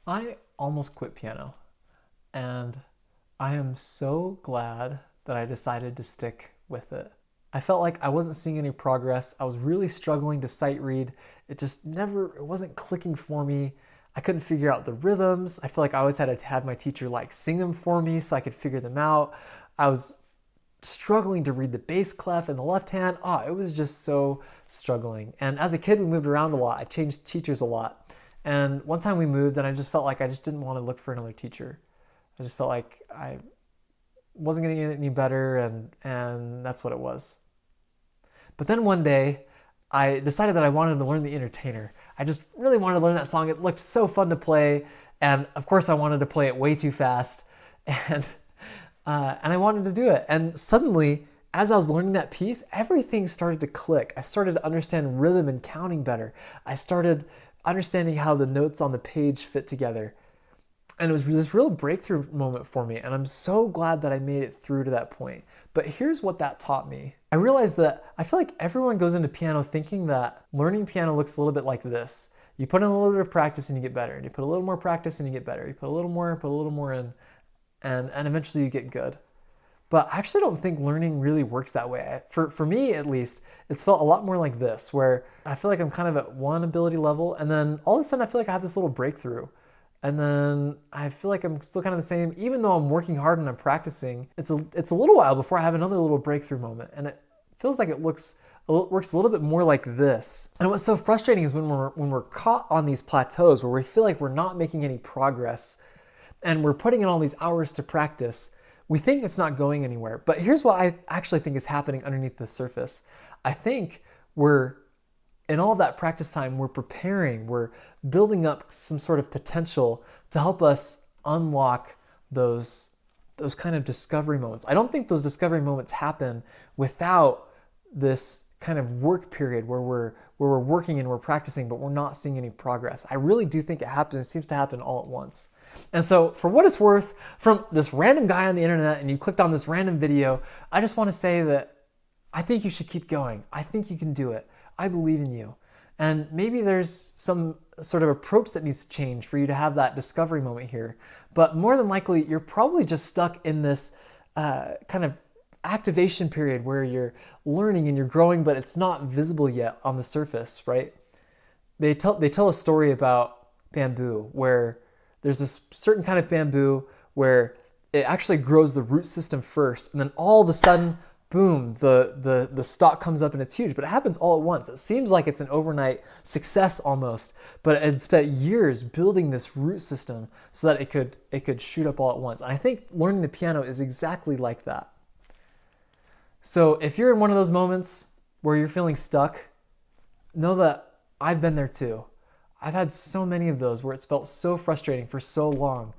I almost quit piano, and I am so glad that I decided to stick with it. I felt like I wasn't seeing any progress. I was really struggling to sight read. It wasn't clicking for me. I couldn't figure out the rhythms. I feel like I always had to have my teacher like sing them for me so I could figure them out. I was struggling to read the bass clef in the left hand. It was just so struggling. And as a kid, we moved around a lot. I changed teachers a lot. And one time we moved, and I just felt like I just didn't want to look for another teacher. I just felt like I wasn't going to get any better, and that's what it was. But then one day, I decided that I wanted to learn the Entertainer. I just really wanted to learn that song. It looked so fun to play, and of course, I wanted to play it way too fast, and and I wanted to do it. And suddenly, as I was learning that piece, everything started to click. I started to understand rhythm and counting better. I started understanding how the notes on the page fit together. And it was this real breakthrough moment for me. And I'm so glad that I made it through to that point. But here's what that taught me. I realized that I feel like everyone goes into piano thinking that learning piano looks a little bit like this. You put in a little bit of practice and you get better. And you put a little more practice and you get better. You put a little more, put a little more in, and eventually you get good. But I actually don't think learning really works that way. For me, at least, it's felt a lot more like this, where I feel like I'm kind of at one ability level, and then all of a sudden I feel like I have this little breakthrough. And then I feel like I'm still kind of the same, even though I'm working hard and I'm practicing. It's a little while before I have another little breakthrough moment, and it feels like it works a little bit more like this. And what's so frustrating is when we're caught on these plateaus where we feel like we're not making any progress, and we're putting in all these hours to practice. We think it's not going anywhere. But here's what I actually think is happening underneath the surface. I think in all of that practice time, we're preparing, we're building up some sort of potential to help us unlock those kind of discovery moments. I don't think those discovery moments happen without this kind of work period where we're working and we're practicing, but we're not seeing any progress. I really do think it happens. It seems to happen all at once. And so, for what it's worth, from this random guy on the internet and you clicked on this random video, I just want to say that I think you should keep going. I think you can do it. I believe in you. And maybe there's some sort of approach that needs to change for you to have that discovery moment here. But more than likely, you're probably just stuck in this kind of activation period where you're learning and you're growing, but it's not visible yet on the surface, right? They tell a story about bamboo where there's this certain kind of bamboo where it actually grows the root system first, and then all of a sudden, boom, the stalk comes up and it's huge. But it happens all at once. It seems like it's an overnight success almost, but it spent years building this root system so that it could shoot up all at once. And I think learning the piano is exactly like that. So if you're in one of those moments where you're feeling stuck, know that I've been there too. I've had so many of those where it's felt so frustrating for so long,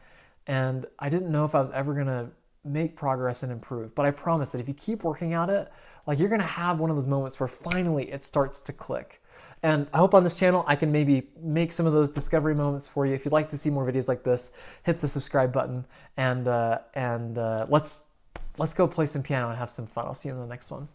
and I didn't know if I was ever gonna make progress and improve. But I promise that if you keep working at it, like, you're gonna have one of those moments where finally it starts to click. And I hope on this channel I can maybe make some of those discovery moments for you. If you'd like to see more videos like this, hit the subscribe button, and let's go play some piano and have some fun. I'll see you in the next one.